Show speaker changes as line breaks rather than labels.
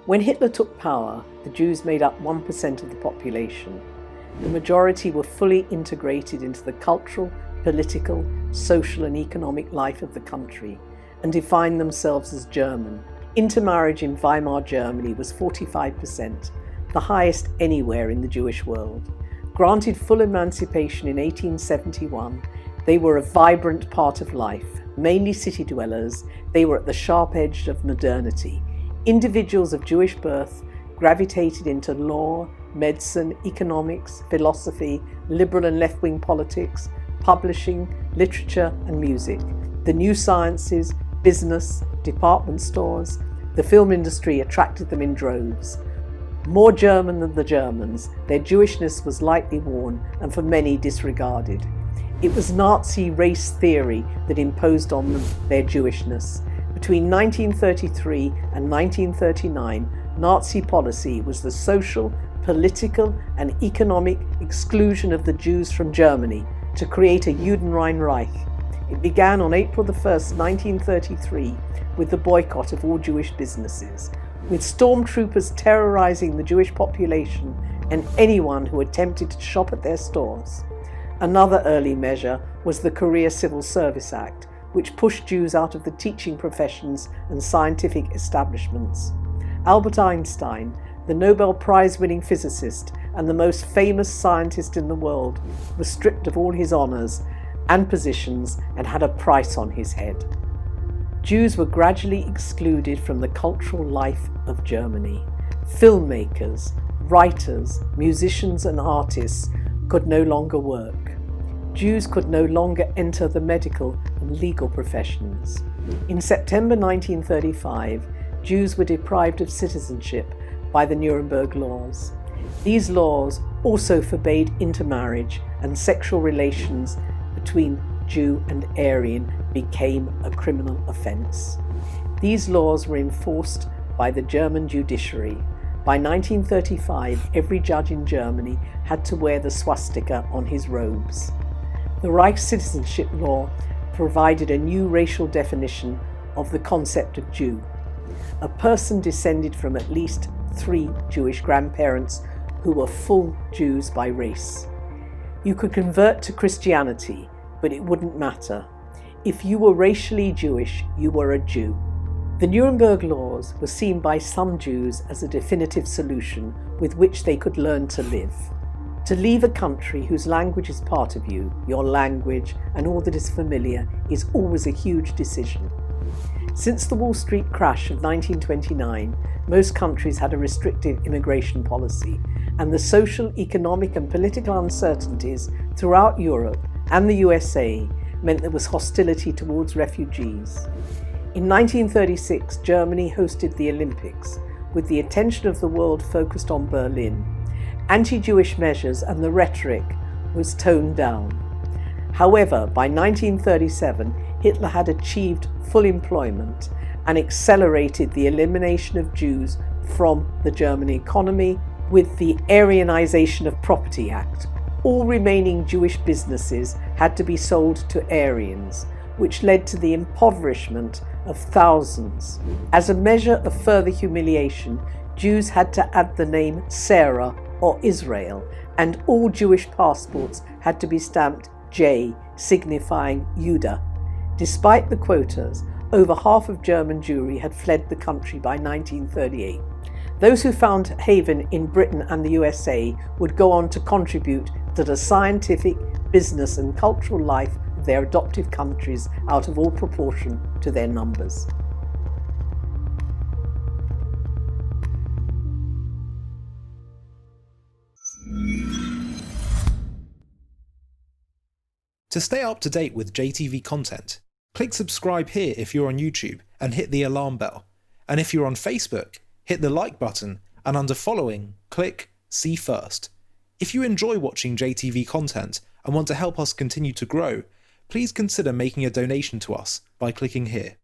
When Hitler took power, the Jews made up 1% of the population. The majority were fully integrated into the cultural, political, social and economic life of the country and defined themselves as German. Intermarriage in Weimar Germany was 45%, the highest anywhere in the Jewish world. Granted full emancipation in 1871, they were a vibrant part of life. Mainly city dwellers, they were at the sharp edge of modernity. Individuals of Jewish birth gravitated into law, medicine, economics, philosophy, liberal and left-wing politics, publishing, literature and music, the new sciences, business, department stores. The film industry attracted them in droves. More German than the Germans, their Jewishness was lightly worn and for many disregarded. It was Nazi race theory that imposed on them their Jewishness. Between 1933 and 1939, Nazi policy was the social, political and economic exclusion of the Jews from Germany to create a Judenrein Reich. It began on April 1, 1933, with the boycott of all Jewish businesses, with stormtroopers terrorizing the Jewish population and anyone who attempted to shop at their stores. Another early measure was the Career Civil Service Act, which pushed Jews out of the teaching professions and scientific establishments. Albert Einstein, the Nobel Prize-winning physicist and the most famous scientist in the world, was stripped of all his honours and positions and had a price on his head. Jews were gradually excluded from the cultural life of Germany. Filmmakers, writers, musicians and artists could no longer work. Jews could no longer enter the medical and legal professions. In September 1935, Jews were deprived of citizenship by the Nuremberg Laws. These laws also forbade intermarriage, and sexual relations between Jew and Aryan became a criminal offence. These laws were enforced by the German judiciary. By 1935, every judge in Germany had to wear the swastika on his robes. The Reich Citizenship Law provided a new racial definition of the concept of Jew: a person descended from at least 3 Jewish grandparents who were full Jews by race. You could convert to Christianity, but it wouldn't matter. If you were racially Jewish, you were a Jew. The Nuremberg Laws were seen by some Jews as a definitive solution with which they could learn to live. To leave a country whose language is part of you, your language and all that is familiar, is always a huge decision. Since the Wall Street crash of 1929, most countries had a restrictive immigration policy, and the social, economic and political uncertainties throughout Europe and the USA meant there was hostility towards refugees. In 1936, Germany hosted the Olympics, with the attention of the world focused on Berlin. Anti-Jewish measures and the rhetoric was toned down. However, by 1937, Hitler had achieved full employment and accelerated the elimination of Jews from the German economy with the Aryanization of Property Act. All remaining Jewish businesses had to be sold to Aryans, which led to the impoverishment of thousands. As a measure of further humiliation, Jews had to add the name Sarah or Israel, and all Jewish passports had to be stamped J, signifying Judah. Despite the quotas, over half of German Jewry had fled the country by 1938. Those who found haven in Britain and the USA would go on to contribute to the scientific, business and cultural life of their adoptive countries out of all proportion to their numbers.
To stay up to date with JTV content, click subscribe here if you're on YouTube and hit the alarm bell. And if you're on Facebook, hit the like button and under following, click see first. If you enjoy watching JTV content and want to help us continue to grow, please consider making a donation to us by clicking here.